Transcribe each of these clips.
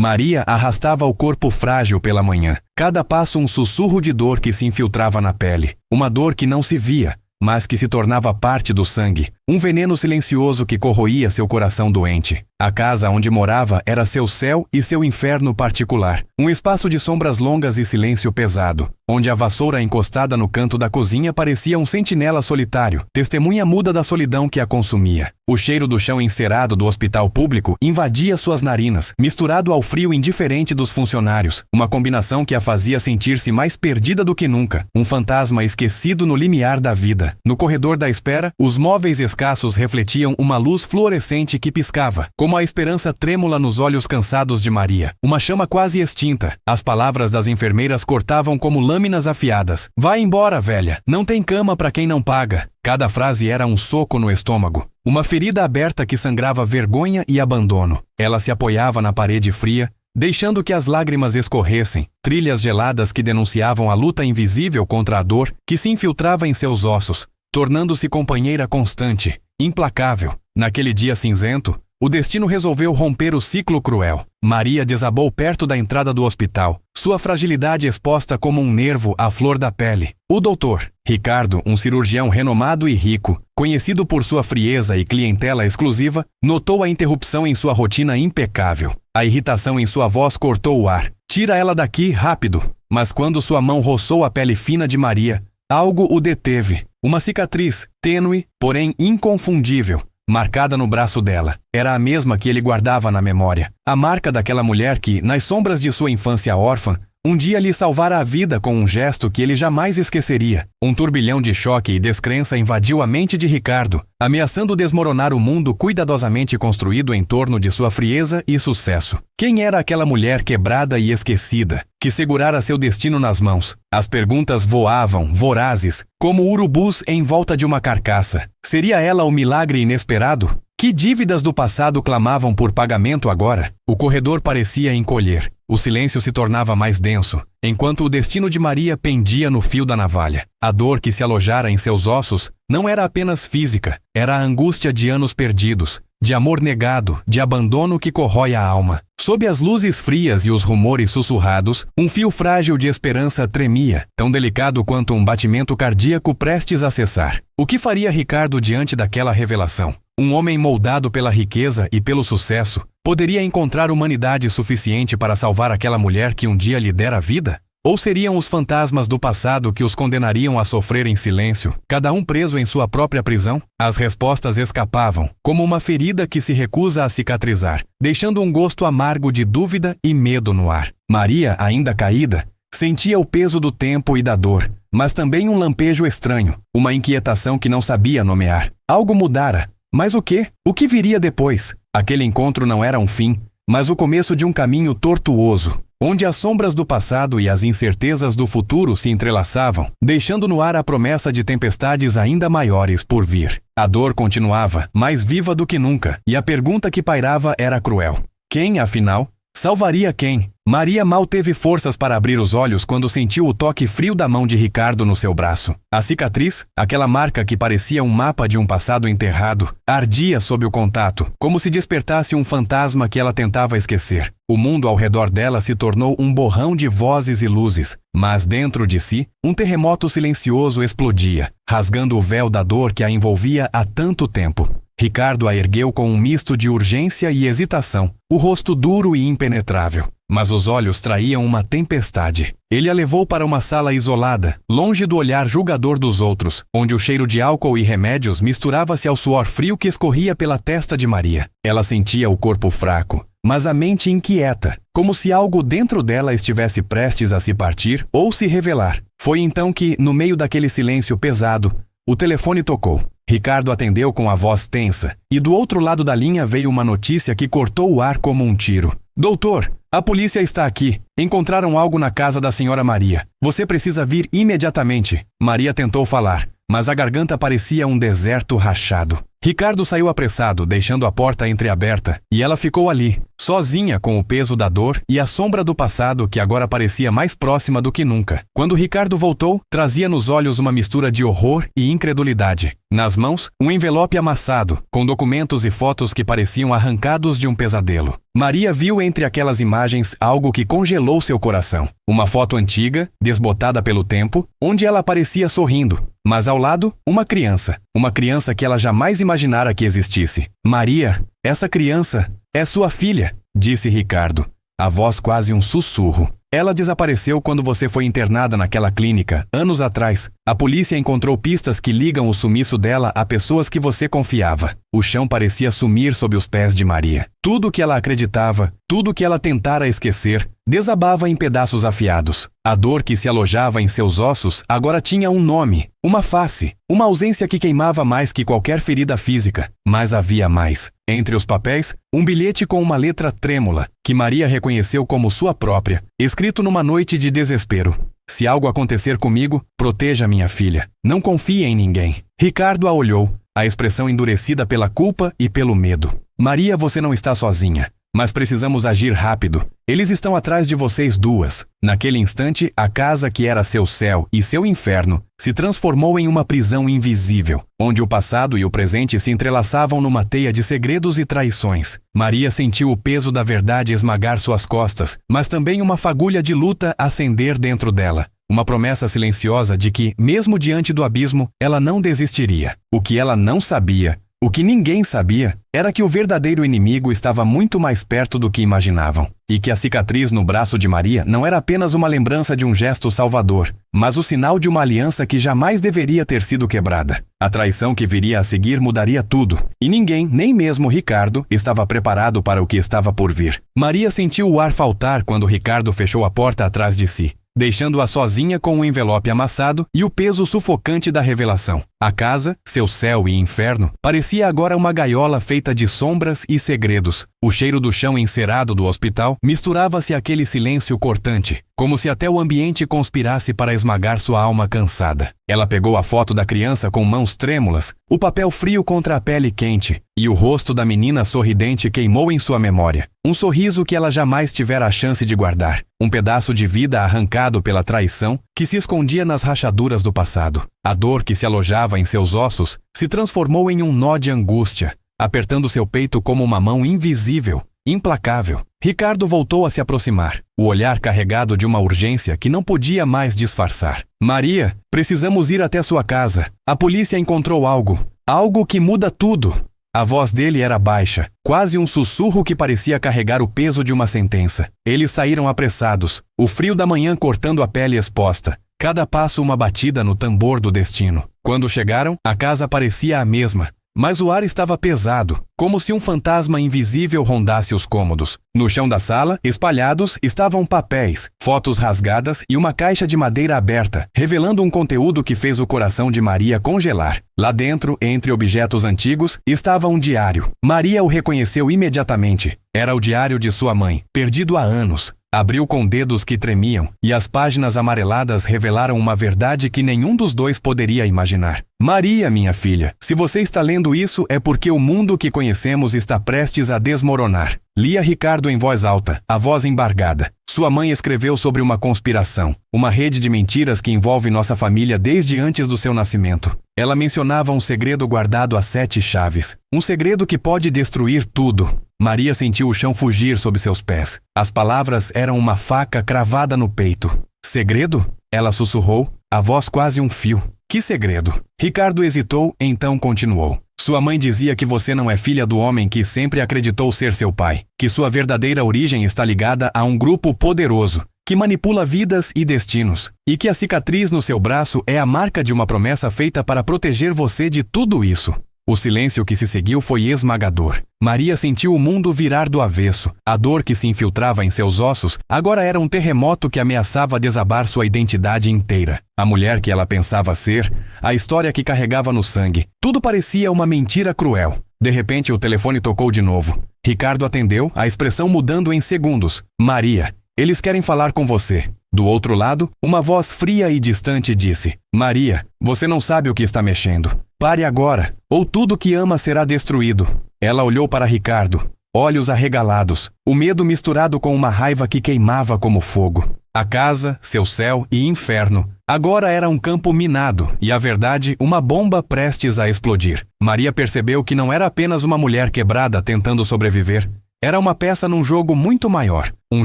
Maria arrastava o corpo frágil pela manhã. Cada passo um sussurro de dor que se infiltrava na pele. Uma dor que não se via, mas que se tornava parte do sangue. Um veneno silencioso que corroía seu coração doente. A casa onde morava era seu céu e seu inferno particular. Um espaço de sombras longas e silêncio pesado, onde a vassoura encostada no canto da cozinha parecia um sentinela solitário, testemunha muda da solidão que a consumia. O cheiro do chão encerado do hospital público invadia suas narinas, misturado ao frio indiferente dos funcionários, uma combinação que a fazia sentir-se mais perdida do que nunca, um fantasma esquecido no limiar da vida. No corredor da espera, os móveis escassos refletiam uma luz fluorescente que piscava, como a esperança trêmula nos olhos cansados de Maria. Uma chama quase extinta. As palavras das enfermeiras cortavam como lâminas afiadas. Vai embora, velha. Não tem cama para quem não paga. Cada frase era um soco no estômago. Uma ferida aberta que sangrava vergonha e abandono. Ela se apoiava na parede fria, deixando que as lágrimas escorressem, trilhas geladas que denunciavam a luta invisível contra a dor que se infiltrava em seus ossos, tornando-se companheira constante, implacável. Naquele dia cinzento, o destino resolveu romper o ciclo cruel. Maria desabou perto da entrada do hospital, sua fragilidade exposta como um nervo à flor da pele. O doutor Ricardo, um cirurgião renomado e rico, conhecido por sua frieza e clientela exclusiva, notou a interrupção em sua rotina impecável. A irritação em sua voz cortou o ar. Tira ela daqui, rápido! Mas quando sua mão roçou a pele fina de Maria, algo o deteve. Uma cicatriz, tênue, porém inconfundível, marcada no braço dela. Era a mesma que ele guardava na memória. A marca daquela mulher que, nas sombras de sua infância órfã, um dia lhe salvara a vida com um gesto que ele jamais esqueceria. Um turbilhão de choque e descrença invadiu a mente de Ricardo, ameaçando desmoronar o mundo cuidadosamente construído em torno de sua frieza e sucesso. Quem era aquela mulher quebrada e esquecida, que segurara seu destino nas mãos? As perguntas voavam, vorazes, como urubus em volta de uma carcaça. Seria ela o milagre inesperado? Que dívidas do passado clamavam por pagamento agora? O corredor parecia encolher. O silêncio se tornava mais denso, enquanto o destino de Maria pendia no fio da navalha. A dor que se alojara em seus ossos não era apenas física, era a angústia de anos perdidos, de amor negado, de abandono que corrói a alma. Sob as luzes frias e os rumores sussurrados, um fio frágil de esperança tremia, tão delicado quanto um batimento cardíaco prestes a cessar. O que faria Ricardo diante daquela revelação? Um homem moldado pela riqueza e pelo sucesso poderia encontrar humanidade suficiente para salvar aquela mulher que um dia lhe dera vida? Ou seriam os fantasmas do passado que os condenariam a sofrer em silêncio, cada um preso em sua própria prisão? As respostas escapavam, como uma ferida que se recusa a cicatrizar, deixando um gosto amargo de dúvida e medo no ar. Maria, ainda caída, sentia o peso do tempo e da dor, mas também um lampejo estranho, uma inquietação que não sabia nomear. Algo mudara. Mas o quê? O que viria depois? Aquele encontro não era um fim, mas o começo de um caminho tortuoso, onde as sombras do passado e as incertezas do futuro se entrelaçavam, deixando no ar a promessa de tempestades ainda maiores por vir. A dor continuava, mais viva do que nunca, e a pergunta que pairava era cruel. Quem, afinal, salvaria quem? Maria mal teve forças para abrir os olhos quando sentiu o toque frio da mão de Ricardo no seu braço. A cicatriz, aquela marca que parecia um mapa de um passado enterrado, ardia sob o contato, como se despertasse um fantasma que ela tentava esquecer. O mundo ao redor dela se tornou um borrão de vozes e luzes, mas dentro de si, um terremoto silencioso explodia, rasgando o véu da dor que a envolvia há tanto tempo. Ricardo a ergueu com um misto de urgência e hesitação, o rosto duro e impenetrável. Mas os olhos traíam uma tempestade. Ele a levou para uma sala isolada, longe do olhar julgador dos outros, onde o cheiro de álcool e remédios misturava-se ao suor frio que escorria pela testa de Maria. Ela sentia o corpo fraco, mas a mente inquieta, como se algo dentro dela estivesse prestes a se partir ou se revelar. Foi então que, no meio daquele silêncio pesado, o telefone tocou. Ricardo atendeu com a voz tensa, e do outro lado da linha veio uma notícia que cortou o ar como um tiro. Doutor, a polícia está aqui. Encontraram algo na casa da senhora Maria. Você precisa vir imediatamente. Maria tentou falar, mas a garganta parecia um deserto rachado. Ricardo saiu apressado, deixando a porta entreaberta, e ela ficou ali, sozinha com o peso da dor e a sombra do passado que agora parecia mais próxima do que nunca. Quando Ricardo voltou, trazia nos olhos uma mistura de horror e incredulidade. Nas mãos, um envelope amassado, com documentos e fotos que pareciam arrancados de um pesadelo. Maria viu entre aquelas imagens algo que congelou seu coração. Uma foto antiga, desbotada pelo tempo, onde ela aparecia sorrindo, mas ao lado, uma criança que ela jamais imaginara que existisse. Maria, essa criança é sua filha, disse Ricardo, a voz quase um sussurro. Ela desapareceu quando você foi internada naquela clínica, anos atrás. A polícia encontrou pistas que ligam o sumiço dela a pessoas que você confiava. O chão parecia sumir sob os pés de Maria. Tudo o que ela acreditava, tudo o que ela tentara esquecer, desabava em pedaços afiados. A dor que se alojava em seus ossos agora tinha um nome, uma face, uma ausência que queimava mais que qualquer ferida física. Mas havia mais. Entre os papéis, um bilhete com uma letra trêmula, que Maria reconheceu como sua própria, escrito numa noite de desespero. Se algo acontecer comigo, proteja minha filha. Não confie em ninguém. Ricardo a olhou, a expressão endurecida pela culpa e pelo medo. Maria, você não está sozinha. Mas precisamos agir rápido. Eles estão atrás de vocês duas. Naquele instante, a casa que era seu céu e seu inferno se transformou em uma prisão invisível, onde o passado e o presente se entrelaçavam numa teia de segredos e traições. Maria sentiu o peso da verdade esmagar suas costas, mas também uma fagulha de luta acender dentro dela. Uma promessa silenciosa de que, mesmo diante do abismo, ela não desistiria. O que ela não sabia, o que ninguém sabia, era que o verdadeiro inimigo estava muito mais perto do que imaginavam, e que a cicatriz no braço de Maria não era apenas uma lembrança de um gesto salvador, mas o sinal de uma aliança que jamais deveria ter sido quebrada. A traição que viria a seguir mudaria tudo, e ninguém, nem mesmo Ricardo, estava preparado para o que estava por vir. Maria sentiu o ar faltar quando Ricardo fechou a porta atrás de si, deixando-a sozinha com o envelope amassado e o peso sufocante da revelação. A casa, seu céu e inferno, parecia agora uma gaiola feita de sombras e segredos. O cheiro do chão encerado do hospital misturava-se àquele silêncio cortante, como se até o ambiente conspirasse para esmagar sua alma cansada. Ela pegou a foto da criança com mãos trêmulas, o papel frio contra a pele quente, e o rosto da menina sorridente queimou em sua memória. Um sorriso que ela jamais tivera a chance de guardar. Um pedaço de vida arrancado pela traição que se escondia nas rachaduras do passado. A dor que se alojava em seus ossos se transformou em um nó de angústia, apertando seu peito como uma mão invisível, implacável. Ricardo voltou a se aproximar, o olhar carregado de uma urgência que não podia mais disfarçar. Maria, precisamos ir até sua casa. A polícia encontrou algo que muda tudo. A voz dele era baixa, quase um sussurro que parecia carregar o peso de uma sentença. Eles saíram apressados, o frio da manhã cortando a pele exposta. Cada passo uma batida no tambor do destino. Quando chegaram, a casa parecia a mesma, mas o ar estava pesado, como se um fantasma invisível rondasse os cômodos. No chão da sala, espalhados, estavam papéis, fotos rasgadas e uma caixa de madeira aberta, revelando um conteúdo que fez o coração de Maria congelar. Lá dentro, entre objetos antigos, estava um diário. Maria o reconheceu imediatamente. Era o diário de sua mãe, perdido há anos. Abriu com dedos que tremiam, e as páginas amareladas revelaram uma verdade que nenhum dos dois poderia imaginar. Maria, minha filha, se você está lendo isso é porque o mundo que conhecemos está prestes a desmoronar. Lia Ricardo em voz alta, a voz embargada. Sua mãe escreveu sobre uma conspiração, uma rede de mentiras que envolve nossa família desde antes do seu nascimento. Ela mencionava um segredo guardado a 7 chaves, um segredo que pode destruir tudo. Maria sentiu o chão fugir sob seus pés. As palavras eram uma faca cravada no peito. Segredo? Ela sussurrou, a voz quase um fio. Que segredo? Ricardo hesitou, então continuou. Sua mãe dizia que você não é filha do homem que sempre acreditou ser seu pai, que sua verdadeira origem está ligada a um grupo poderoso, que manipula vidas e destinos, e que a cicatriz no seu braço é a marca de uma promessa feita para proteger você de tudo isso. O silêncio que se seguiu foi esmagador. Maria sentiu o mundo virar do avesso. A dor que se infiltrava em seus ossos agora era um terremoto que ameaçava desabar sua identidade inteira. A mulher que ela pensava ser, a história que carregava no sangue. Tudo parecia uma mentira cruel. De repente, o telefone tocou de novo. Ricardo atendeu, a expressão mudando em segundos. Maria, eles querem falar com você. Do outro lado, uma voz fria e distante disse: Maria, você não sabe o que está mexendo. Pare agora, ou tudo que ama será destruído. Ela olhou para Ricardo, olhos arregalados, o medo misturado com uma raiva que queimava como fogo. A casa, seu céu e inferno, agora era um campo minado e, a verdade, uma bomba prestes a explodir. Maria percebeu que não era apenas uma mulher quebrada tentando sobreviver. Era uma peça num jogo muito maior. Um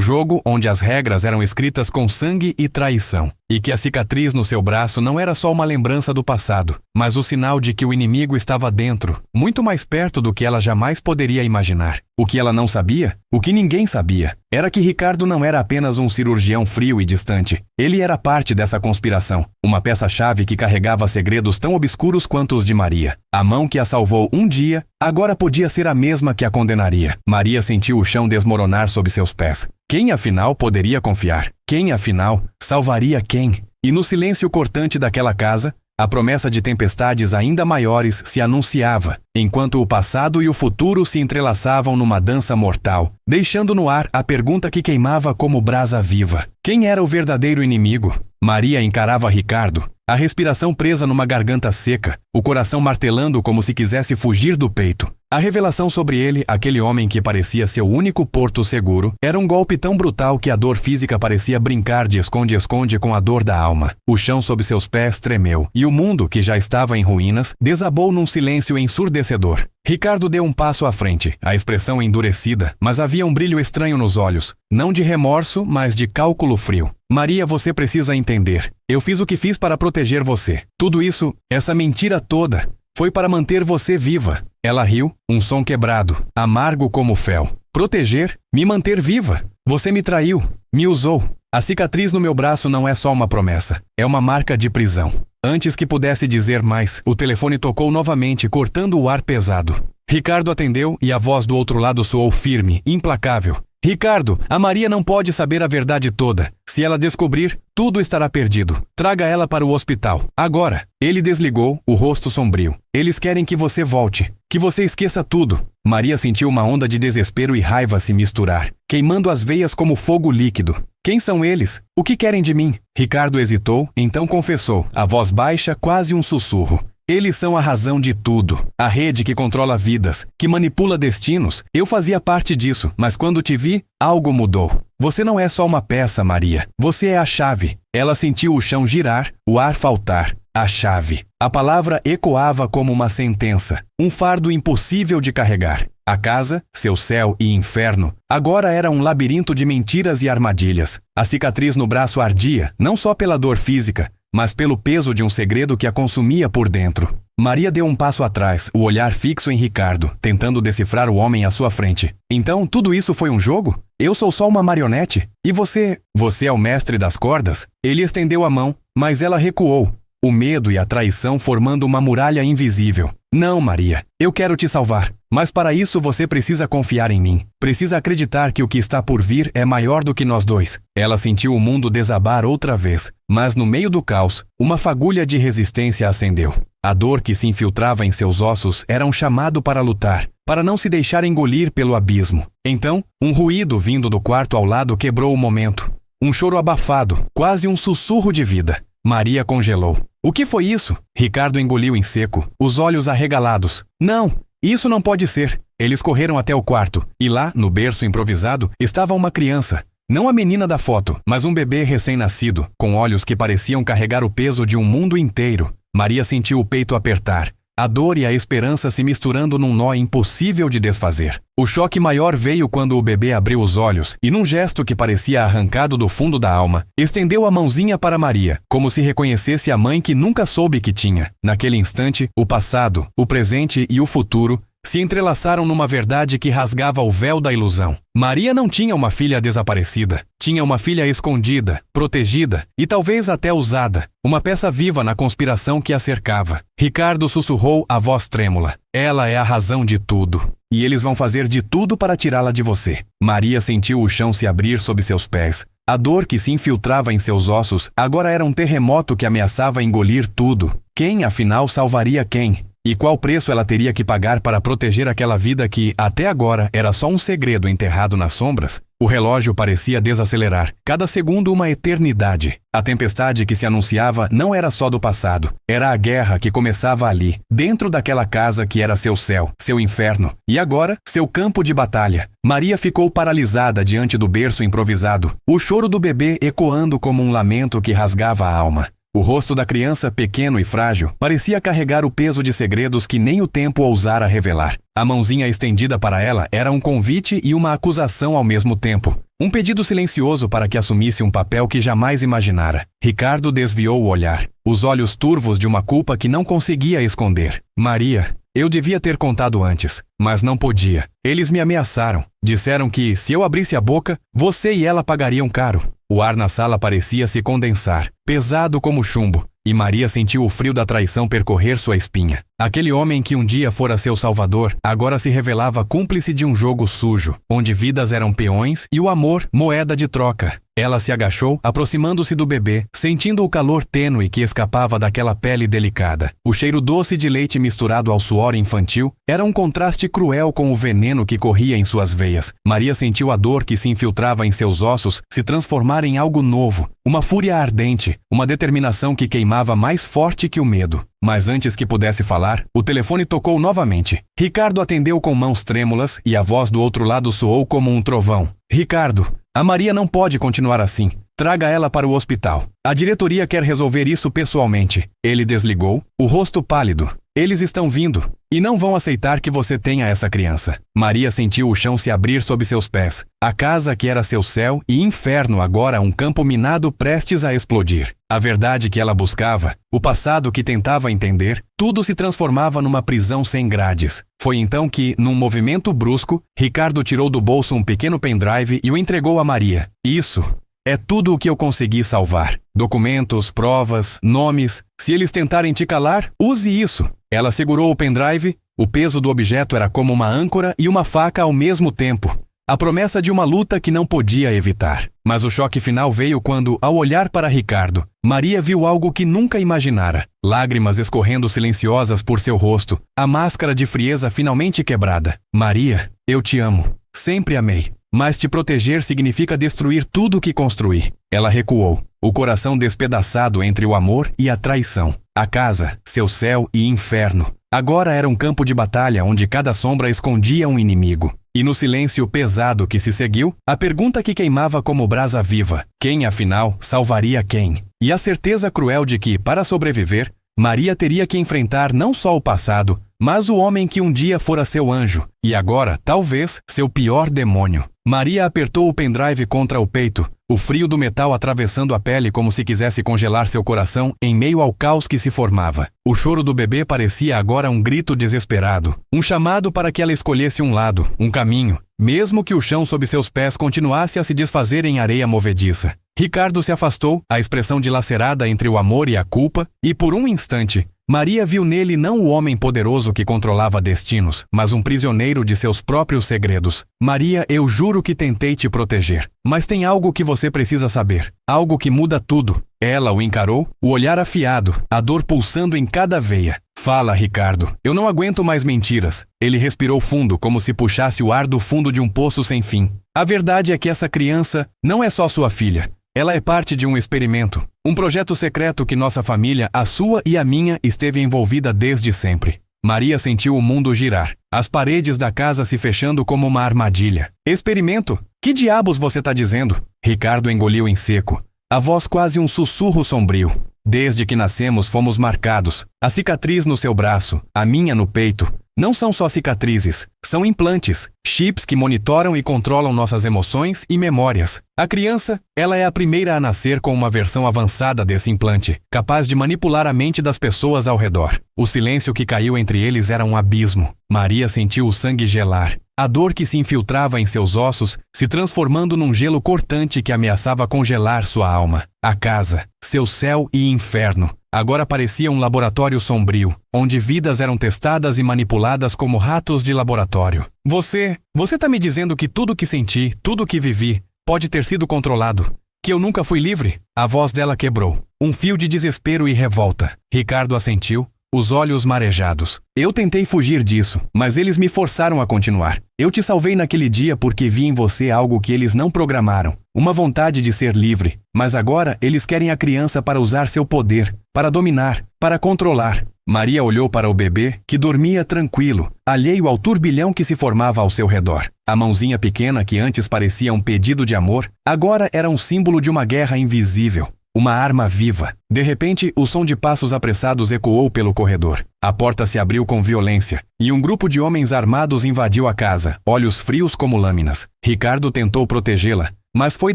jogo onde as regras eram escritas com sangue e traição. E que a cicatriz no seu braço não era só uma lembrança do passado, mas o sinal de que o inimigo estava dentro, muito mais perto do que ela jamais poderia imaginar. O que ela não sabia, o que ninguém sabia, era que Ricardo não era apenas um cirurgião frio e distante. Ele era parte dessa conspiração, uma peça-chave que carregava segredos tão obscuros quanto os de Maria. A mão que a salvou um dia, agora podia ser a mesma que a condenaria. Maria sentiu o chão desmoronar sob seus pés. Quem, afinal, poderia confiar? Quem, afinal, salvaria quem? E no silêncio cortante daquela casa, a promessa de tempestades ainda maiores se anunciava, enquanto o passado e o futuro se entrelaçavam numa dança mortal, deixando no ar a pergunta que queimava como brasa viva. Quem era o verdadeiro inimigo? Maria encarava Ricardo, a respiração presa numa garganta seca, o coração martelando como se quisesse fugir do peito. A revelação sobre ele, aquele homem que parecia seu único porto seguro, era um golpe tão brutal que a dor física parecia brincar de esconde-esconde com a dor da alma. O chão sob seus pés tremeu, e o mundo, que já estava em ruínas, desabou num silêncio ensurdecedor. Ricardo deu um passo à frente, a expressão endurecida, mas havia um brilho estranho nos olhos, não de remorso, mas de cálculo frio. Maria, você precisa entender. Eu fiz o que fiz para proteger você. Tudo isso, essa mentira toda, foi para manter você viva. Ela riu, um som quebrado, amargo como fel. Proteger? Me manter viva? Você me traiu, me usou. A cicatriz no meu braço não é só uma promessa, é uma marca de prisão. Antes que pudesse dizer mais, o telefone tocou novamente, cortando o ar pesado. Ricardo atendeu e a voz do outro lado soou firme, implacável. Ricardo, a Maria não pode saber a verdade toda. Se ela descobrir, tudo estará perdido. Traga ela para o hospital. Agora. Ele desligou, o rosto sombrio. Eles querem que você volte. Que você esqueça tudo. Maria sentiu uma onda de desespero e raiva se misturar, queimando as veias como fogo líquido. Quem são eles? O que querem de mim? Ricardo hesitou, então confessou, a voz baixa, quase um sussurro. Eles são a razão de tudo. A rede que controla vidas, que manipula destinos. Eu fazia parte disso, mas quando te vi, algo mudou. Você não é só uma peça, Maria. Você é a chave. Ela sentiu o chão girar, o ar faltar. A chave. A palavra ecoava como uma sentença, um fardo impossível de carregar. A casa, seu céu e inferno, agora era um labirinto de mentiras e armadilhas. A cicatriz no braço ardia, não só pela dor física, mas pelo peso de um segredo que a consumia por dentro. Maria deu um passo atrás, o olhar fixo em Ricardo, tentando decifrar o homem à sua frente. Então, tudo isso foi um jogo? Eu sou só uma marionete? E você? Você é o mestre das cordas? Ele estendeu a mão, mas ela recuou. O medo e a traição formando uma muralha invisível. Não, Maria, eu quero te salvar. Mas para isso você precisa confiar em mim. Precisa acreditar que o que está por vir é maior do que nós dois. Ela sentiu o mundo desabar outra vez, mas no meio do caos, uma fagulha de resistência acendeu. A dor que se infiltrava em seus ossos era um chamado para lutar, para não se deixar engolir pelo abismo. Então, um ruído vindo do quarto ao lado quebrou o momento. Um choro abafado, quase um sussurro de vida. Maria congelou. O que foi isso? Ricardo engoliu em seco, os olhos arregalados. Não, isso não pode ser. Eles correram até o quarto, e lá, no berço improvisado, estava uma criança. Não a menina da foto, mas um bebê recém-nascido, com olhos que pareciam carregar o peso de um mundo inteiro. Maria sentiu o peito apertar, a dor e a esperança se misturando num nó impossível de desfazer. O choque maior veio quando o bebê abriu os olhos e, num gesto que parecia arrancado do fundo da alma, estendeu a mãozinha para Maria, como se reconhecesse a mãe que nunca soube que tinha. Naquele instante, o passado, o presente e o futuro se entrelaçaram numa verdade que rasgava o véu da ilusão. Maria não tinha uma filha desaparecida. Tinha uma filha escondida, protegida e talvez até usada. Uma peça viva na conspiração que a cercava. Ricardo sussurrou a voz trêmula. Ela é a razão de tudo. E eles vão fazer de tudo para tirá-la de você. Maria sentiu o chão se abrir sob seus pés. A dor que se infiltrava em seus ossos agora era um terremoto que ameaçava engolir tudo. Quem, afinal, salvaria quem? E qual preço ela teria que pagar para proteger aquela vida que, até agora, era só um segredo enterrado nas sombras? O relógio parecia desacelerar, cada segundo uma eternidade. A tempestade que se anunciava não era só do passado, era a guerra que começava ali, dentro daquela casa que era seu céu, seu inferno, e agora, seu campo de batalha. Maria ficou paralisada diante do berço improvisado, o choro do bebê ecoando como um lamento que rasgava a alma. O rosto da criança, pequeno e frágil, parecia carregar o peso de segredos que nem o tempo ousara revelar. A mãozinha estendida para ela era um convite e uma acusação ao mesmo tempo. Um pedido silencioso para que assumisse um papel que jamais imaginara. Ricardo desviou o olhar, os olhos turvos de uma culpa que não conseguia esconder. Maria, eu devia ter contado antes, mas não podia. Eles me ameaçaram. Disseram que, se eu abrisse a boca, você e ela pagariam caro. O ar na sala parecia se condensar, pesado como chumbo, e Maria sentiu o frio da traição percorrer sua espinha. Aquele homem que um dia fora seu salvador, agora se revelava cúmplice de um jogo sujo, onde vidas eram peões e o amor moeda de troca. Ela se agachou, aproximando-se do bebê, sentindo o calor tênue que escapava daquela pele delicada. O cheiro doce de leite misturado ao suor infantil era um contraste cruel com o veneno que corria em suas veias. Maria sentiu a dor que se infiltrava em seus ossos se transformar em algo novo, uma fúria ardente, uma determinação que queimava mais forte que o medo. Mas antes que pudesse falar, o telefone tocou novamente. Ricardo atendeu com mãos trêmulas e a voz do outro lado soou como um trovão. Ricardo, a Maria não pode continuar assim. Traga ela para o hospital. A diretoria quer resolver isso pessoalmente. Ele desligou, o rosto pálido. Eles estão vindo e não vão aceitar que você tenha essa criança. Maria sentiu o chão se abrir sob seus pés. A casa que era seu céu e inferno agora um campo minado prestes a explodir. A verdade que ela buscava, o passado que tentava entender, tudo se transformava numa prisão sem grades. Foi então que, num movimento brusco, Ricardo tirou do bolso um pequeno pendrive e o entregou a Maria. Isso é tudo o que eu consegui salvar. Documentos, provas, nomes. Se eles tentarem te calar, use isso. Ela segurou o pendrive. O peso do objeto era como uma âncora e uma faca ao mesmo tempo. A promessa de uma luta que não podia evitar. Mas o choque final veio quando, ao olhar para Ricardo, Maria viu algo que nunca imaginara. Lágrimas escorrendo silenciosas por seu rosto. A máscara de frieza finalmente quebrada. Maria, eu te amo. Sempre amei. Mas te proteger significa destruir tudo o que construí. Ela recuou, o coração despedaçado entre o amor e a traição. A casa, seu céu e inferno. Agora era um campo de batalha onde cada sombra escondia um inimigo. E no silêncio pesado que se seguiu, a pergunta que queimava como brasa viva: quem, afinal, salvaria quem? E a certeza cruel de que, para sobreviver, Maria teria que enfrentar não só o passado, mas o homem que um dia fora seu anjo, e agora, talvez, seu pior demônio. Maria apertou o pendrive contra o peito, o frio do metal atravessando a pele como se quisesse congelar seu coração em meio ao caos que se formava. O choro do bebê parecia agora um grito desesperado, um chamado para que ela escolhesse um lado, um caminho, mesmo que o chão sob seus pés continuasse a se desfazer em areia movediça. Ricardo se afastou, a expressão dilacerada entre o amor e a culpa, e por um instante, Maria viu nele não o homem poderoso que controlava destinos, mas um prisioneiro de seus próprios segredos. Maria, eu juro que tentei te proteger. Mas tem algo que você precisa saber. Algo que muda tudo. Ela o encarou, o olhar afiado, a dor pulsando em cada veia. Fala, Ricardo. Eu não aguento mais mentiras. Ele respirou fundo, como se puxasse o ar do fundo de um poço sem fim. A verdade é que essa criança não é só sua filha. Ela é parte de um experimento, um projeto secreto que nossa família, a sua e a minha, esteve envolvida desde sempre. Maria sentiu o mundo girar, as paredes da casa se fechando como uma armadilha. Experimento? Que diabos você está dizendo? Ricardo engoliu em seco, a voz quase um sussurro sombrio. Desde que nascemos fomos marcados. A cicatriz no seu braço, a minha no peito. Não são só cicatrizes, são implantes, chips que monitoram e controlam nossas emoções e memórias. A criança, ela é a primeira a nascer com uma versão avançada desse implante, capaz de manipular a mente das pessoas ao redor. O silêncio que caiu entre eles era um abismo. Maria sentiu o sangue gelar, a dor que se infiltrava em seus ossos, se transformando num gelo cortante que ameaçava congelar sua alma. A casa, seu céu e inferno, agora parecia um laboratório sombrio, onde vidas eram testadas e manipuladas como ratos de laboratório. Você tá me dizendo que tudo que senti, tudo que vivi, pode ter sido controlado? Que eu nunca fui livre? A voz dela quebrou. Um fio de desespero e revolta. Ricardo assentiu, os olhos marejados. Eu tentei fugir disso, mas eles me forçaram a continuar. Eu te salvei naquele dia porque vi em você algo que eles não programaram, uma vontade de ser livre. Mas agora eles querem a criança para usar seu poder, para dominar, para controlar. Maria olhou para o bebê, que dormia tranquilo, alheio ao turbilhão que se formava ao seu redor. A mãozinha pequena, que antes parecia um pedido de amor, agora era um símbolo de uma guerra invisível. Uma arma viva. De repente, o som de passos apressados ecoou pelo corredor. A porta se abriu com violência, e um grupo de homens armados invadiu a casa, olhos frios como lâminas. Ricardo tentou protegê-la, mas foi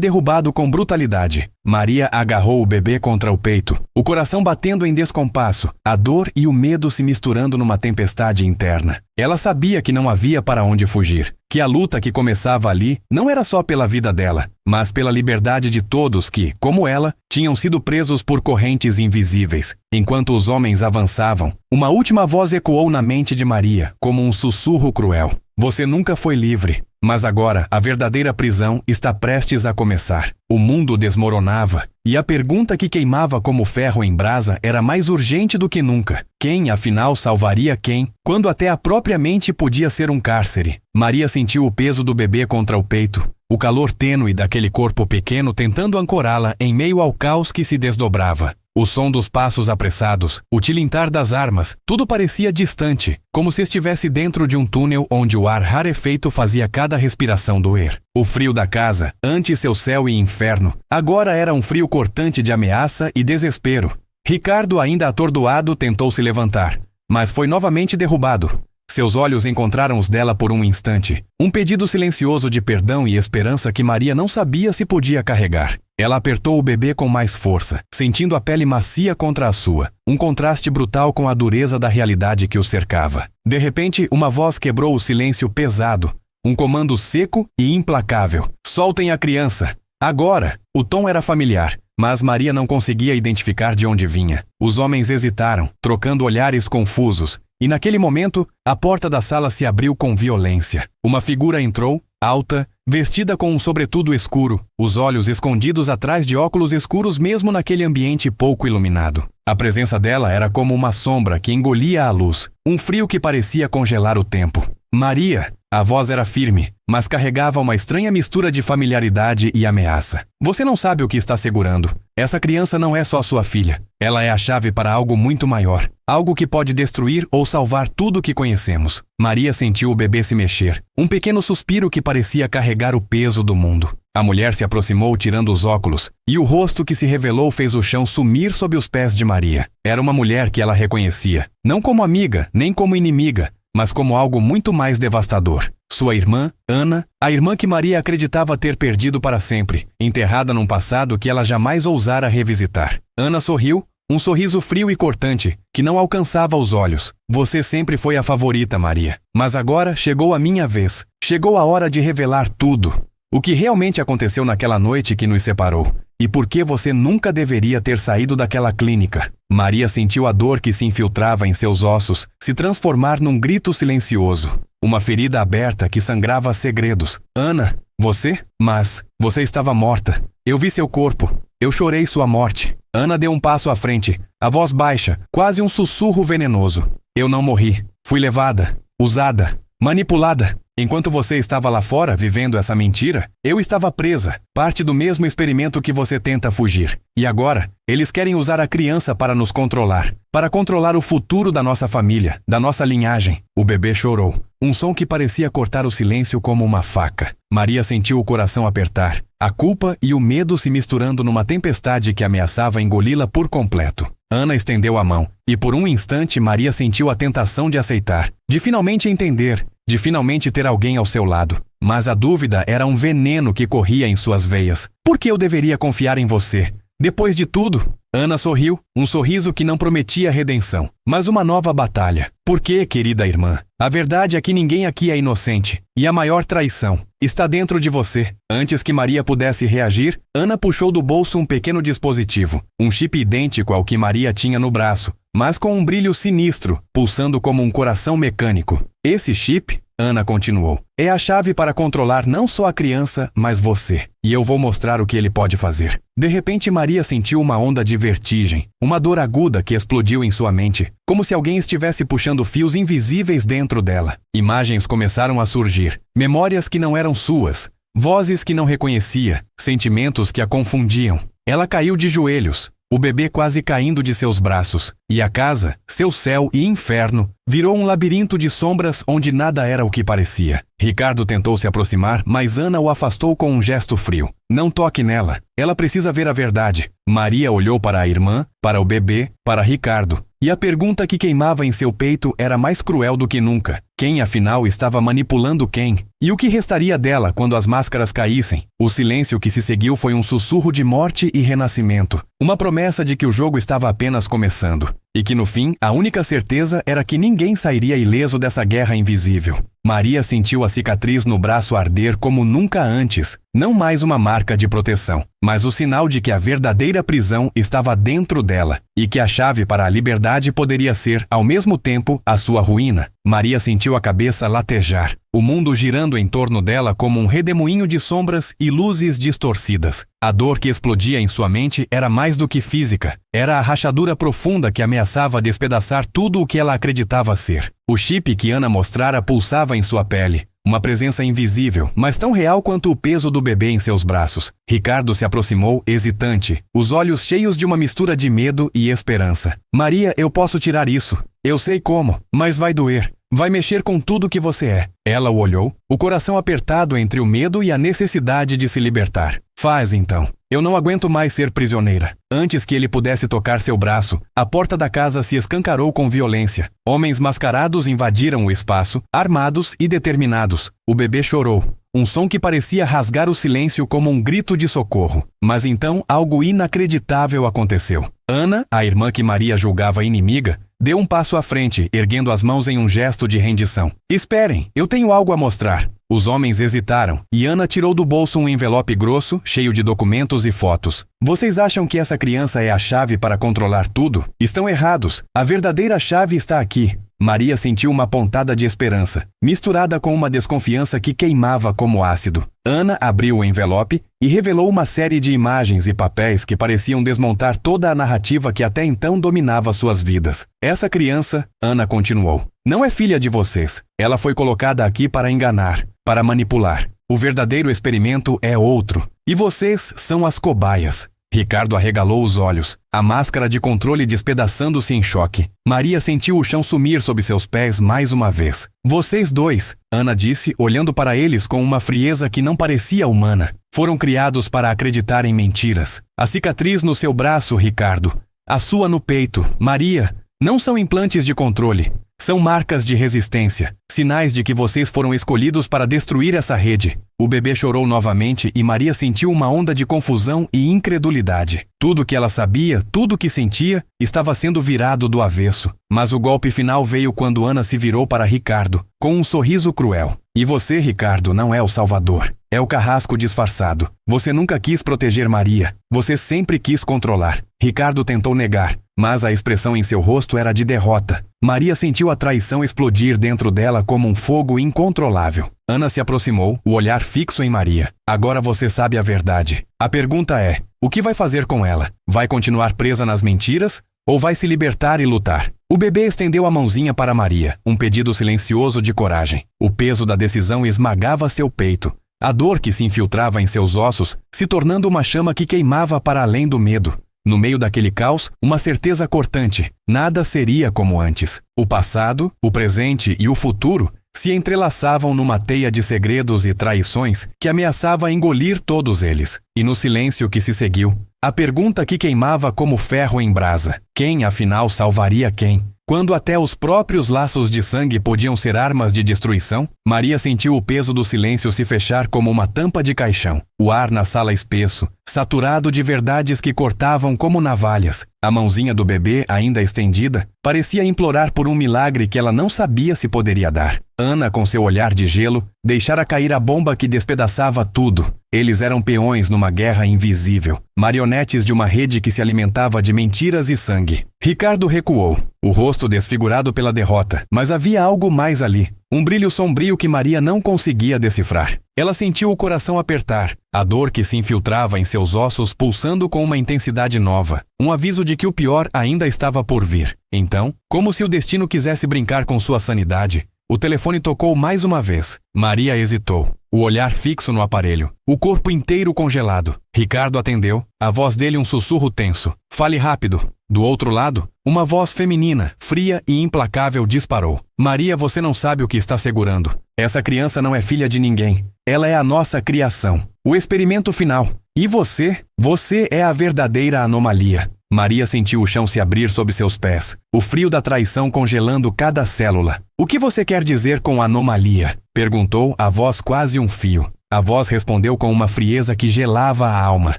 derrubado com brutalidade. Maria agarrou o bebê contra o peito, o coração batendo em descompasso, a dor e o medo se misturando numa tempestade interna. Ela sabia que não havia para onde fugir, que a luta que começava ali não era só pela vida dela, mas pela liberdade de todos que, como ela, tinham sido presos por correntes invisíveis. Enquanto os homens avançavam, uma última voz ecoou na mente de Maria, como um sussurro cruel. Você nunca foi livre, mas agora a verdadeira prisão está prestes a começar. O mundo desmoronava, e a pergunta que queimava como ferro em brasa era mais urgente do que nunca. Quem, afinal, salvaria quem, quando até a própria mente podia ser um cárcere? Maria sentiu o peso do bebê contra o peito, o calor tênue daquele corpo pequeno tentando ancorá-la em meio ao caos que se desdobrava. O som dos passos apressados, o tilintar das armas, tudo parecia distante, como se estivesse dentro de um túnel onde o ar rarefeito fazia cada respiração doer. O frio da casa, antes seu céu e inferno, agora era um frio cortante de ameaça e desespero. Ricardo, ainda atordoado, tentou se levantar, mas foi novamente derrubado. Seus olhos encontraram os dela por um instante. Um pedido silencioso de perdão e esperança que Maria não sabia se podia carregar. Ela apertou o bebê com mais força, sentindo a pele macia contra a sua, um contraste brutal com a dureza da realidade que o cercava. De repente, uma voz quebrou o silêncio pesado, um comando seco e implacável. Soltem a criança! Agora! O tom era familiar, mas Maria não conseguia identificar de onde vinha. Os homens hesitaram, trocando olhares confusos, e naquele momento, a porta da sala se abriu com violência. Uma figura entrou, alta, vestida com um sobretudo escuro, os olhos escondidos atrás de óculos escuros mesmo naquele ambiente pouco iluminado. A presença dela era como uma sombra que engolia a luz, um frio que parecia congelar o tempo. Maria! A voz era firme, mas carregava uma estranha mistura de familiaridade e ameaça. Você não sabe o que está segurando. Essa criança não é só sua filha. Ela é a chave para algo muito maior. Algo que pode destruir ou salvar tudo o que conhecemos. Maria sentiu o bebê se mexer. Um pequeno suspiro que parecia carregar o peso do mundo. A mulher se aproximou tirando os óculos, e o rosto que se revelou fez o chão sumir sob os pés de Maria. Era uma mulher que ela reconhecia. Não como amiga, nem como inimiga, mas como algo muito mais devastador. Sua irmã, Ana, a irmã que Maria acreditava ter perdido para sempre, enterrada num passado que ela jamais ousara revisitar. Ana sorriu, um sorriso frio e cortante, que não alcançava os olhos. Você sempre foi a favorita, Maria. Mas agora chegou a minha vez. Chegou a hora de revelar tudo. O que realmente aconteceu naquela noite que nos separou. E por que você nunca deveria ter saído daquela clínica? Maria sentiu a dor que se infiltrava em seus ossos se transformar num grito silencioso. Uma ferida aberta que sangrava segredos. Ana, você? Mas você estava morta. Eu vi seu corpo. Eu chorei sua morte. Ana deu um passo à frente, a voz baixa, quase um sussurro venenoso. Eu não morri. Fui levada, usada, manipulada. Enquanto você estava lá fora, vivendo essa mentira, eu estava presa, parte do mesmo experimento que você tenta fugir. E agora, eles querem usar a criança para nos controlar, para controlar o futuro da nossa família, da nossa linhagem. O bebê chorou, um som que parecia cortar o silêncio como uma faca. Maria sentiu o coração apertar, a culpa e o medo se misturando numa tempestade que ameaçava engoli-la por completo. Ana estendeu a mão, e por um instante Maria sentiu a tentação de aceitar, de finalmente entender, de finalmente ter alguém ao seu lado. Mas a dúvida era um veneno que corria em suas veias. Por que eu deveria confiar em você? Depois de tudo? Ana sorriu, um sorriso que não prometia redenção, mas uma nova batalha. Por quê, querida irmã? A verdade é que ninguém aqui é inocente, e a maior traição está dentro de você. Antes que Maria pudesse reagir, Ana puxou do bolso um pequeno dispositivo, um chip idêntico ao que Maria tinha no braço, mas com um brilho sinistro, pulsando como um coração mecânico. Esse chip, Ana continuou. É a chave para controlar não só a criança, mas você. E eu vou mostrar o que ele pode fazer. De repente, Maria sentiu uma onda de vertigem, uma dor aguda que explodiu em sua mente, como se alguém estivesse puxando fios invisíveis dentro dela. Imagens começaram a surgir, memórias que não eram suas, vozes que não reconhecia, sentimentos que a confundiam. Ela caiu de joelhos, o bebê quase caindo de seus braços, e a casa, seu céu e inferno, virou um labirinto de sombras onde nada era o que parecia. Ricardo tentou se aproximar, mas Ana o afastou com um gesto frio. Não toque nela, ela precisa ver a verdade. Maria olhou para a irmã, para o bebê, para Ricardo, e a pergunta que queimava em seu peito era mais cruel do que nunca. Quem, afinal, estava manipulando quem? E o que restaria dela quando as máscaras caíssem? O silêncio que se seguiu foi um sussurro de morte e renascimento. Uma promessa de que o jogo estava apenas começando. E que, no fim, a única certeza era que ninguém sairia ileso dessa guerra invisível. Maria sentiu a cicatriz no braço arder como nunca antes. Não mais uma marca de proteção, mas o sinal de que a verdadeira prisão estava dentro dela e que a chave para a liberdade poderia ser, ao mesmo tempo, a sua ruína. Maria sentiu a cabeça latejar, o mundo girando em torno dela como um redemoinho de sombras e luzes distorcidas. A dor que explodia em sua mente era mais do que física. Era a rachadura profunda que ameaçava despedaçar tudo o que ela acreditava ser. O chip que Ana mostrara pulsava em sua pele. Uma presença invisível, mas tão real quanto o peso do bebê em seus braços. Ricardo se aproximou, hesitante, os olhos cheios de uma mistura de medo e esperança. Maria, eu posso tirar isso. Eu sei como, mas vai doer. Vai mexer com tudo que você é. Ela o olhou, o coração apertado entre o medo e a necessidade de se libertar. Faz então. Eu não aguento mais ser prisioneira. Antes que ele pudesse tocar seu braço, a porta da casa se escancarou com violência. Homens mascarados invadiram o espaço, armados e determinados. O bebê chorou. Um som que parecia rasgar o silêncio como um grito de socorro. Mas então algo inacreditável aconteceu. Ana, a irmã que Maria julgava inimiga, deu um passo à frente, erguendo as mãos em um gesto de rendição. Esperem, eu tenho algo a mostrar. Os homens hesitaram, e Ana tirou do bolso um envelope grosso, cheio de documentos e fotos. Vocês acham que essa criança é a chave para controlar tudo? Estão errados. A verdadeira chave está aqui. Maria sentiu uma pontada de esperança, misturada com uma desconfiança que queimava como ácido. Ana abriu o envelope e revelou uma série de imagens e papéis que pareciam desmontar toda a narrativa que até então dominava suas vidas. Essa criança, Ana continuou, não é filha de vocês. Ela foi colocada aqui para enganar, para manipular. O verdadeiro experimento é outro. E vocês são as cobaias. Ricardo arregalou os olhos, a máscara de controle despedaçando-se em choque. Maria sentiu o chão sumir sob seus pés mais uma vez. Vocês dois, Ana disse, olhando para eles com uma frieza que não parecia humana. Foram criados para acreditar em mentiras. A cicatriz no seu braço, Ricardo. A sua no peito, Maria. Não são implantes de controle. São marcas de resistência, sinais de que vocês foram escolhidos para destruir essa rede. O bebê chorou novamente e Maria sentiu uma onda de confusão e incredulidade. Tudo que ela sabia, tudo que sentia, estava sendo virado do avesso. Mas o golpe final veio quando Ana se virou para Ricardo, com um sorriso cruel. E você, Ricardo, não é o salvador. É o carrasco disfarçado. Você nunca quis proteger Maria. Você sempre quis controlar. Ricardo tentou negar, mas a expressão em seu rosto era de derrota. Maria sentiu a traição explodir dentro dela como um fogo incontrolável. Ana se aproximou, o olhar fixo em Maria. Agora você sabe a verdade. A pergunta é, o que vai fazer com ela? Vai continuar presa nas mentiras? Ou vai se libertar e lutar? O bebê estendeu a mãozinha para Maria, um pedido silencioso de coragem. O peso da decisão esmagava seu peito. A dor que se infiltrava em seus ossos, se tornando uma chama que queimava para além do medo. No meio daquele caos, uma certeza cortante. Nada seria como antes. O passado, o presente e o futuro se entrelaçavam numa teia de segredos e traições que ameaçava engolir todos eles. E no silêncio que se seguiu, a pergunta que queimava como ferro em brasa. Quem, afinal, salvaria quem? Quando até os próprios laços de sangue podiam ser armas de destruição, Maria sentiu o peso do silêncio se fechar como uma tampa de caixão. O ar na sala espesso, saturado de verdades que cortavam como navalhas. A mãozinha do bebê, ainda estendida, parecia implorar por um milagre que ela não sabia se poderia dar. Ana, com seu olhar de gelo, deixara cair a bomba que despedaçava tudo. Eles eram peões numa guerra invisível, marionetes de uma rede que se alimentava de mentiras e sangue. Ricardo recuou, o rosto desfigurado pela derrota, mas havia algo mais ali. um brilho sombrio que Maria não conseguia decifrar. Ela sentiu o coração apertar, a dor que se infiltrava em seus ossos pulsando com uma intensidade nova, um aviso de que o pior ainda estava por vir. Então, como se o destino quisesse brincar com sua sanidade, o telefone tocou mais uma vez. Maria hesitou, o olhar fixo no aparelho, o corpo inteiro congelado. Ricardo atendeu, a voz dele um sussurro tenso. Fale rápido. Do outro lado, uma voz feminina, fria e implacável disparou. Maria, você não sabe o que está segurando. Essa criança não é filha de ninguém. Ela é a nossa criação. O experimento final. E você? Você é a verdadeira anomalia. Maria sentiu o chão se abrir sob seus pés, o frio da traição congelando cada célula. O que você quer dizer com anomalia? Perguntou, a voz quase um fio. A voz respondeu com uma frieza que gelava a alma.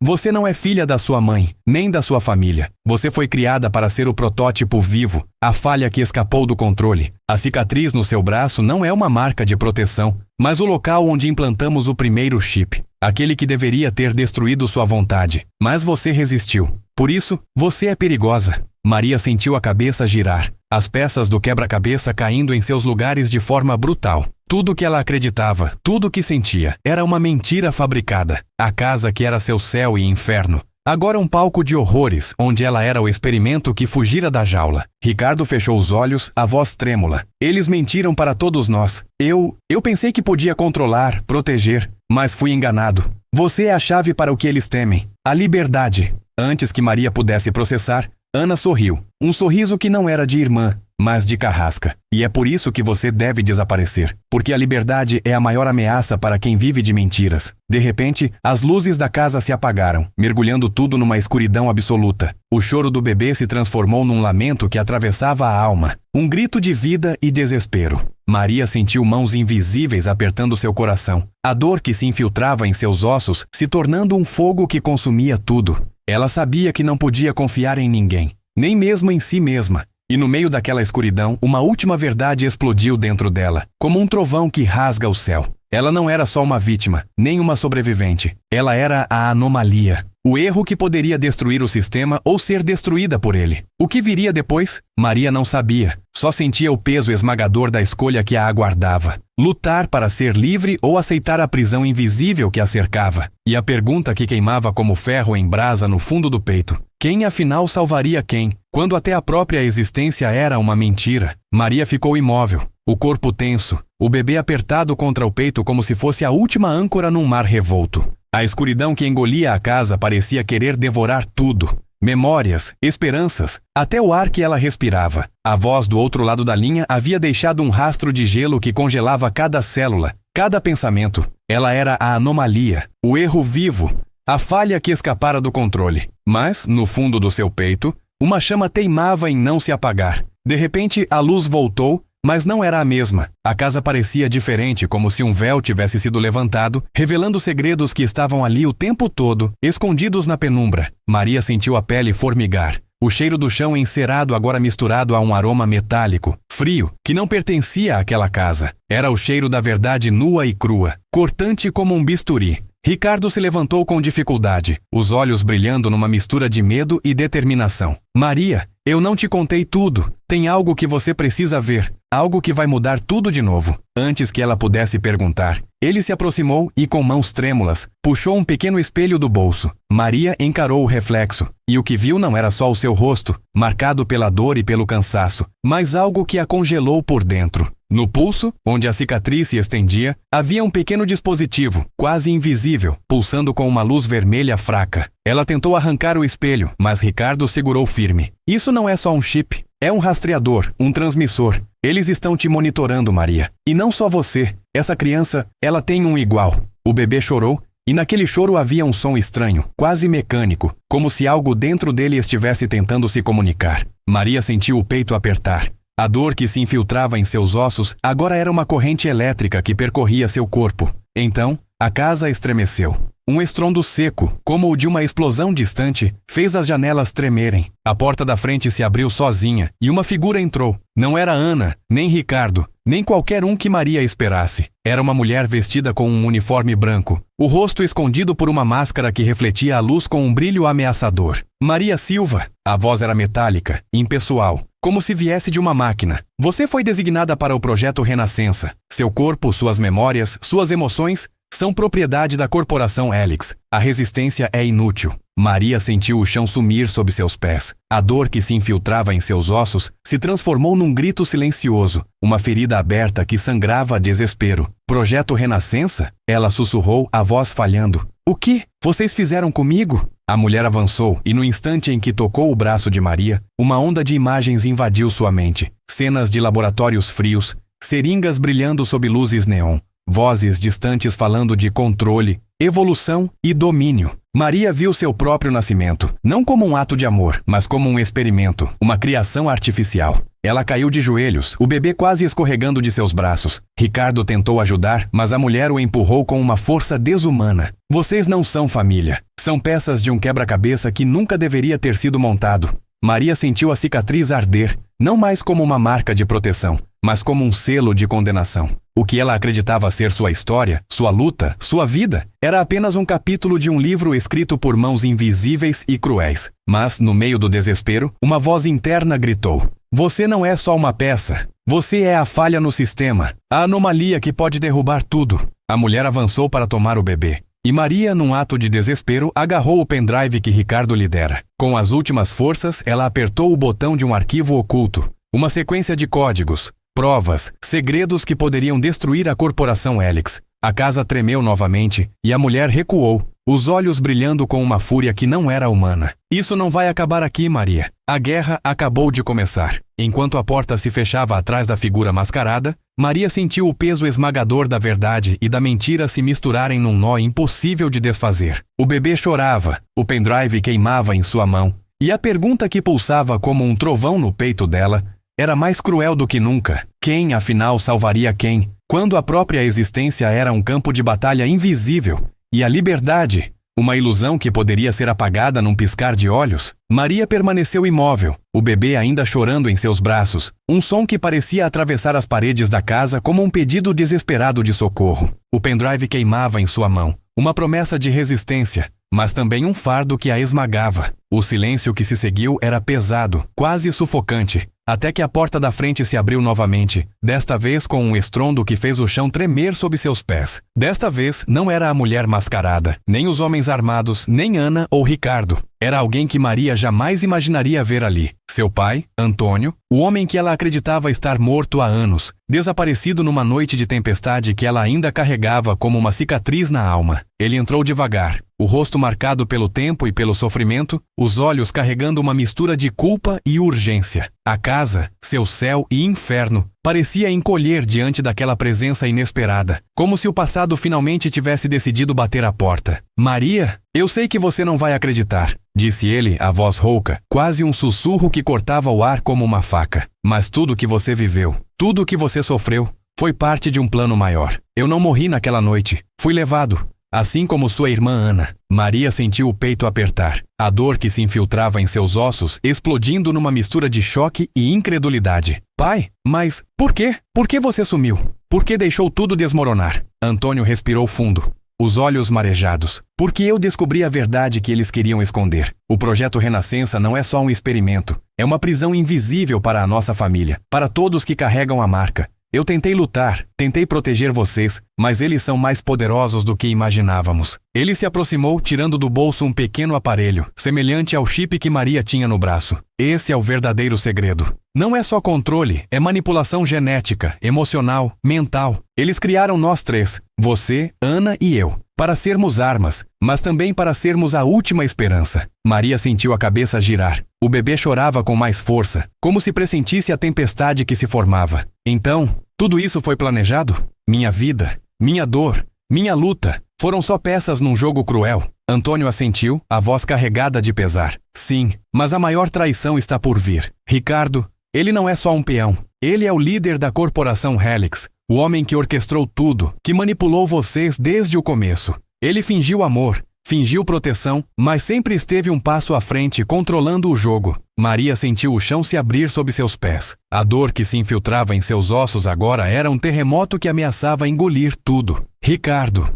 Você não é filha da sua mãe, nem da sua família. Você foi criada para ser o protótipo vivo, a falha que escapou do controle. A cicatriz no seu braço não é uma marca de proteção, mas o local onde implantamos o primeiro chip, aquele que deveria ter destruído sua vontade. Mas você resistiu. Por isso, você é perigosa. Maria sentiu a cabeça girar, as peças do quebra-cabeça caindo em seus lugares de forma brutal. Tudo que ela acreditava, tudo que sentia, era uma mentira fabricada. A casa que era seu céu e inferno. Agora um palco de horrores, onde ela era o experimento que fugira da jaula. Ricardo fechou os olhos, a voz trêmula. Eles mentiram para todos nós. Eu pensei que podia controlar, proteger, mas fui enganado. Você é a chave para o que eles temem. A liberdade. Antes que Maria pudesse processar, Ana sorriu. Um sorriso que não era de irmã, mas de carrasca. E é por isso que você deve desaparecer. Porque a liberdade é a maior ameaça para quem vive de mentiras. De repente, as luzes da casa se apagaram, mergulhando tudo numa escuridão absoluta. O choro do bebê se transformou num lamento que atravessava a alma. Um grito de vida e desespero. Maria sentiu mãos invisíveis apertando seu coração. A dor que se infiltrava em seus ossos se tornando um fogo que consumia tudo. Ela sabia que não podia confiar em ninguém, nem mesmo em si mesma. E no meio daquela escuridão, uma última verdade explodiu dentro dela, como um trovão que rasga o céu. Ela não era só uma vítima, nem uma sobrevivente. Ela era a anomalia. O erro que poderia destruir o sistema ou ser destruída por ele. O que viria depois? Maria não sabia. Só sentia o peso esmagador da escolha que a aguardava. Lutar para ser livre ou aceitar a prisão invisível que a cercava. E a pergunta que queimava como ferro em brasa no fundo do peito. Quem afinal salvaria quem, quando até a própria existência era uma mentira? Maria ficou imóvel, o corpo tenso, o bebê apertado contra o peito como se fosse a última âncora num mar revolto. A escuridão que engolia a casa parecia querer devorar tudo. Memórias, esperanças, até o ar que ela respirava. A voz do outro lado da linha havia deixado um rastro de gelo que congelava cada célula, cada pensamento. Ela era a anomalia, o erro vivo, a falha que escapara do controle. Mas, no fundo do seu peito, uma chama teimava em não se apagar. De repente, a luz voltou, mas não era a mesma. A casa parecia diferente, como se um véu tivesse sido levantado, revelando segredos que estavam ali o tempo todo, escondidos na penumbra. Maria sentiu a pele formigar. O cheiro do chão encerado agora misturado a um aroma metálico, frio, que não pertencia àquela casa. Era o cheiro da verdade nua e crua, cortante como um bisturi. Ricardo se levantou com dificuldade, os olhos brilhando numa mistura de medo e determinação. Maria, eu não te contei tudo. Tem algo que você precisa ver. Algo que vai mudar tudo de novo. Antes que ela pudesse perguntar, ele se aproximou e, com mãos trêmulas, puxou um pequeno espelho do bolso. Maria encarou o reflexo, e o que viu não era só o seu rosto, marcado pela dor e pelo cansaço, mas algo que a congelou por dentro. No pulso, onde a cicatriz se estendia, havia um pequeno dispositivo, quase invisível, pulsando com uma luz vermelha fraca. Ela tentou arrancar o espelho, mas Ricardo segurou firme. Isso não é só um chip. É um rastreador, um transmissor. Eles estão te monitorando, Maria. E não só você. Essa criança, ela tem um igual. O bebê chorou, e naquele choro havia um som estranho, quase mecânico, como se algo dentro dele estivesse tentando se comunicar. Maria sentiu o peito apertar. A dor que se infiltrava em seus ossos agora era uma corrente elétrica que percorria seu corpo. Então, a casa estremeceu. Um estrondo seco, como o de uma explosão distante, fez as janelas tremerem. A porta da frente se abriu sozinha e uma figura entrou. Não era Ana, nem Ricardo, nem qualquer um que Maria esperasse. Era uma mulher vestida com um uniforme branco, o rosto escondido por uma máscara que refletia a luz com um brilho ameaçador. Maria Silva. A voz era metálica, impessoal, como se viesse de uma máquina. Você foi designada para o projeto Renascença. Seu corpo, suas memórias, suas emoções são propriedade da corporação Helix. A resistência é inútil. Maria sentiu o chão sumir sob seus pés. A dor que se infiltrava em seus ossos se transformou num grito silencioso, uma ferida aberta que sangrava a desespero. Projeto Renascença? Ela sussurrou, a voz falhando. O que vocês fizeram comigo? A mulher avançou e no instante em que tocou o braço de Maria, uma onda de imagens invadiu sua mente. Cenas de laboratórios frios, seringas brilhando sob luzes neon. Vozes distantes falando de controle, evolução e domínio. Maria viu seu próprio nascimento, não como um ato de amor, mas como um experimento, uma criação artificial. Ela caiu de joelhos, o bebê quase escorregando de seus braços. Ricardo tentou ajudar, mas a mulher o empurrou com uma força desumana. Vocês não são família. São peças de um quebra-cabeça que nunca deveria ter sido montado. Maria sentiu a cicatriz arder, não mais como uma marca de proteção, mas como um selo de condenação. O que ela acreditava ser sua história, sua luta, sua vida, era apenas um capítulo de um livro escrito por mãos invisíveis e cruéis. Mas, no meio do desespero, uma voz interna gritou: você não é só uma peça. Você é a falha no sistema, a anomalia que pode derrubar tudo. A mulher avançou para tomar o bebê. E Maria, num ato de desespero, agarrou o pendrive que Ricardo lhe dera. Com as últimas forças, ela apertou o botão de um arquivo oculto. Uma sequência de códigos, provas, segredos que poderiam destruir a corporação Helix. A casa tremeu novamente e a mulher recuou, os olhos brilhando com uma fúria que não era humana. Isso não vai acabar aqui, Maria. A guerra acabou de começar. Enquanto a porta se fechava atrás da figura mascarada, Maria sentiu o peso esmagador da verdade e da mentira se misturarem num nó impossível de desfazer. O bebê chorava, o pendrive queimava em sua mão, e a pergunta que pulsava como um trovão no peito dela era mais cruel do que nunca. Quem, afinal, salvaria quem, quando a própria existência era um campo de batalha invisível, e a liberdade, uma ilusão que poderia ser apagada num piscar de olhos? Maria permaneceu imóvel, o bebê ainda chorando em seus braços, um som que parecia atravessar as paredes da casa como um pedido desesperado de socorro. O pendrive queimava em sua mão, uma promessa de resistência, mas também um fardo que a esmagava. O silêncio que se seguiu era pesado, quase sufocante, até que a porta da frente se abriu novamente, desta vez com um estrondo que fez o chão tremer sob seus pés. Desta vez não era a mulher mascarada, nem os homens armados, nem Ana ou Ricardo. Era alguém que Maria jamais imaginaria ver ali. Seu pai, Antônio, o homem que ela acreditava estar morto há anos, desaparecido numa noite de tempestade que ela ainda carregava como uma cicatriz na alma. Ele entrou devagar, o rosto marcado pelo tempo e pelo sofrimento, os olhos carregando uma mistura de culpa e urgência. A casa, seu céu e inferno, parecia encolher diante daquela presença inesperada, como se o passado finalmente tivesse decidido bater a porta. Maria, eu sei que você não vai acreditar, disse ele, a voz rouca, quase um sussurro que cortava o ar como uma faca. Mas tudo que você viveu, tudo que você sofreu, foi parte de um plano maior. Eu não morri naquela noite, fui levado. Assim como sua irmã Ana. Maria sentiu o peito apertar, a dor que se infiltrava em seus ossos explodindo numa mistura de choque e incredulidade. Pai, mas por quê? Por que você sumiu? Por que deixou tudo desmoronar? Antônio respirou fundo, os olhos marejados. Porque eu descobri a verdade que eles queriam esconder. O projeto Renascença não é só um experimento, é uma prisão invisível para a nossa família, para todos que carregam a marca. Eu tentei lutar, tentei proteger vocês, mas eles são mais poderosos do que imaginávamos. Ele se aproximou, tirando do bolso um pequeno aparelho, semelhante ao chip que Maria tinha no braço. Esse é o verdadeiro segredo. Não é só controle, é manipulação genética, emocional, mental. Eles criaram nós três, você, Ana e eu, para sermos armas, mas também para sermos a última esperança. Maria sentiu a cabeça girar. O bebê chorava com mais força, como se pressentisse a tempestade que se formava. Então, tudo isso foi planejado? Minha vida, minha dor, minha luta, foram só peças num jogo cruel. Antônio assentiu, a voz carregada de pesar. Sim, mas a maior traição está por vir. Ricardo, ele não é só um peão. Ele é o líder da corporação Helix, o homem que orquestrou tudo, que manipulou vocês desde o começo. Ele fingiu amor, fingiu proteção, mas sempre esteve um passo à frente, controlando o jogo. Maria sentiu o chão se abrir sob seus pés. A dor que se infiltrava em seus ossos agora era um terremoto que ameaçava engolir tudo. Ricardo,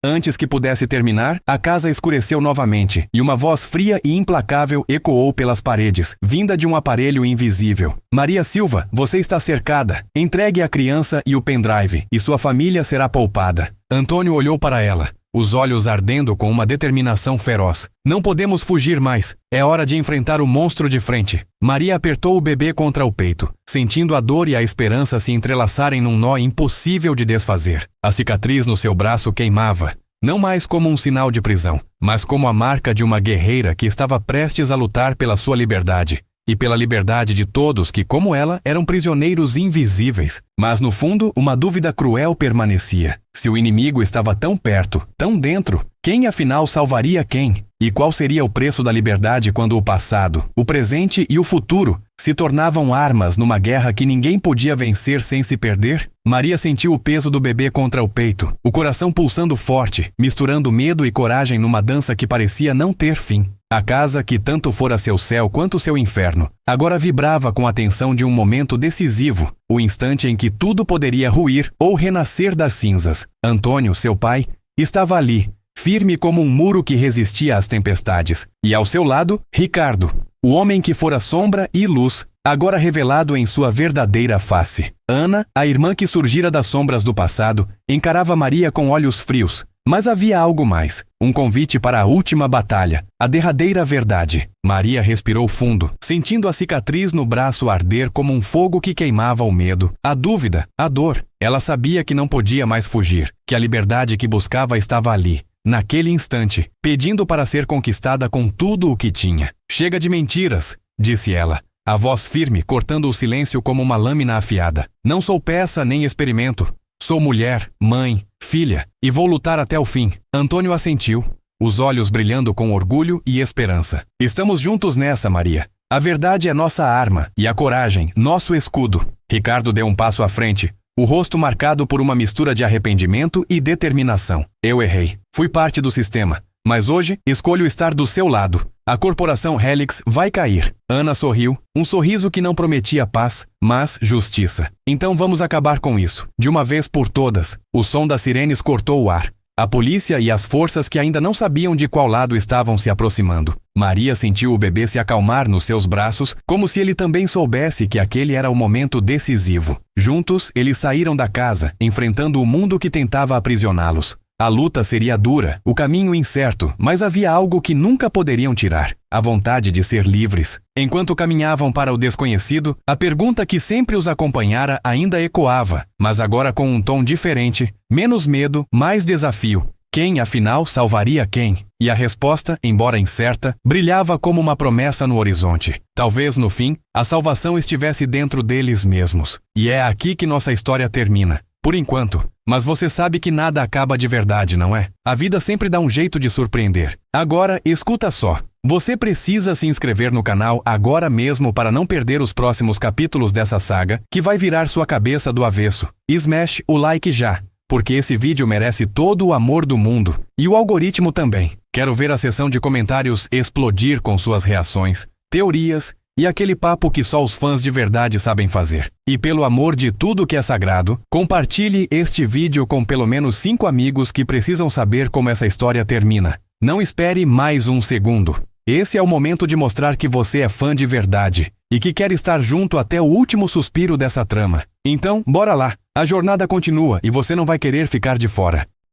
Antes que pudesse terminar, a casa escureceu novamente, e uma voz fria e implacável ecoou pelas paredes, vinda de um aparelho invisível. Maria Silva, você está cercada. Entregue a criança e o pendrive, e sua família será poupada. Antônio olhou para ela, os olhos ardendo com uma determinação feroz. Não podemos fugir mais. É hora de enfrentar o monstro de frente. Maria apertou o bebê contra o peito, sentindo a dor e a esperança se entrelaçarem num nó impossível de desfazer. A cicatriz no seu braço queimava, não mais como um sinal de prisão, mas como a marca de uma guerreira que estava prestes a lutar pela sua liberdade. E pela liberdade de todos que, como ela, eram prisioneiros invisíveis. Mas, no fundo, uma dúvida cruel permanecia. Se o inimigo estava tão perto, tão dentro, quem afinal salvaria quem? E qual seria o preço da liberdade quando o passado, o presente e o futuro se tornavam armas numa guerra que ninguém podia vencer sem se perder? Maria sentiu o peso do bebê contra o peito, o coração pulsando forte, misturando medo e coragem numa dança que parecia não ter fim. A casa, que tanto fora seu céu quanto seu inferno, agora vibrava com a tensão de um momento decisivo, o instante em que tudo poderia ruir ou renascer das cinzas. Antônio, seu pai, estava ali, firme como um muro que resistia às tempestades. E ao seu lado, Ricardo, o homem que fora sombra e luz, agora revelado em sua verdadeira face. Ana, a irmã que surgira das sombras do passado, encarava Maria com olhos frios. Mas havia algo mais, um convite para a última batalha, a derradeira verdade. Maria respirou fundo, sentindo a cicatriz no braço arder como um fogo que queimava o medo, a dúvida, a dor. Ela sabia que não podia mais fugir, que a liberdade que buscava estava ali, naquele instante, pedindo para ser conquistada com tudo o que tinha. Chega de mentiras, disse ela, a voz firme cortando o silêncio como uma lâmina afiada. Não sou peça nem experimento. Sou mulher, mãe, filha, e vou lutar até o fim. Antônio assentiu, os olhos brilhando com orgulho e esperança. Estamos juntos nessa, Maria. A verdade é nossa arma, e a coragem, nosso escudo. Ricardo deu um passo à frente, o rosto marcado por uma mistura de arrependimento e determinação. Eu errei. Fui parte do sistema. Mas hoje, escolho estar do seu lado. A corporação Helix vai cair. Ana sorriu, um sorriso que não prometia paz, mas justiça. Então vamos acabar com isso, de uma vez por todas. O som das sirenes cortou o ar. A polícia e as forças que ainda não sabiam de qual lado estavam se aproximando. Maria sentiu o bebê se acalmar nos seus braços, como se ele também soubesse que aquele era o momento decisivo. Juntos, eles saíram da casa, enfrentando o mundo que tentava aprisioná-los. A luta seria dura, o caminho incerto, mas havia algo que nunca poderiam tirar: a vontade de ser livres. Enquanto caminhavam para o desconhecido, a pergunta que sempre os acompanhara ainda ecoava, mas agora com um tom diferente, menos medo, mais desafio. Quem, afinal, salvaria quem? E a resposta, embora incerta, brilhava como uma promessa no horizonte. Talvez, no fim, a salvação estivesse dentro deles mesmos. E é aqui que nossa história termina. Por enquanto. Mas você sabe que nada acaba de verdade, não é? A vida sempre dá um jeito de surpreender. Agora, escuta só. Você precisa se inscrever no canal agora mesmo para não perder os próximos capítulos dessa saga, que vai virar sua cabeça do avesso. Smash o like já, porque esse vídeo merece todo o amor do mundo. E o algoritmo também. Quero ver a seção de comentários explodir com suas reações, teorias e aquele papo que só os fãs de verdade sabem fazer. E pelo amor de tudo que é sagrado, compartilhe este vídeo com pelo menos 5 amigos que precisam saber como essa história termina. Não espere mais um segundo. Esse é o momento de mostrar que você é fã de verdade e que quer estar junto até o último suspiro dessa trama. Então, bora lá. A jornada continua e você não vai querer ficar de fora.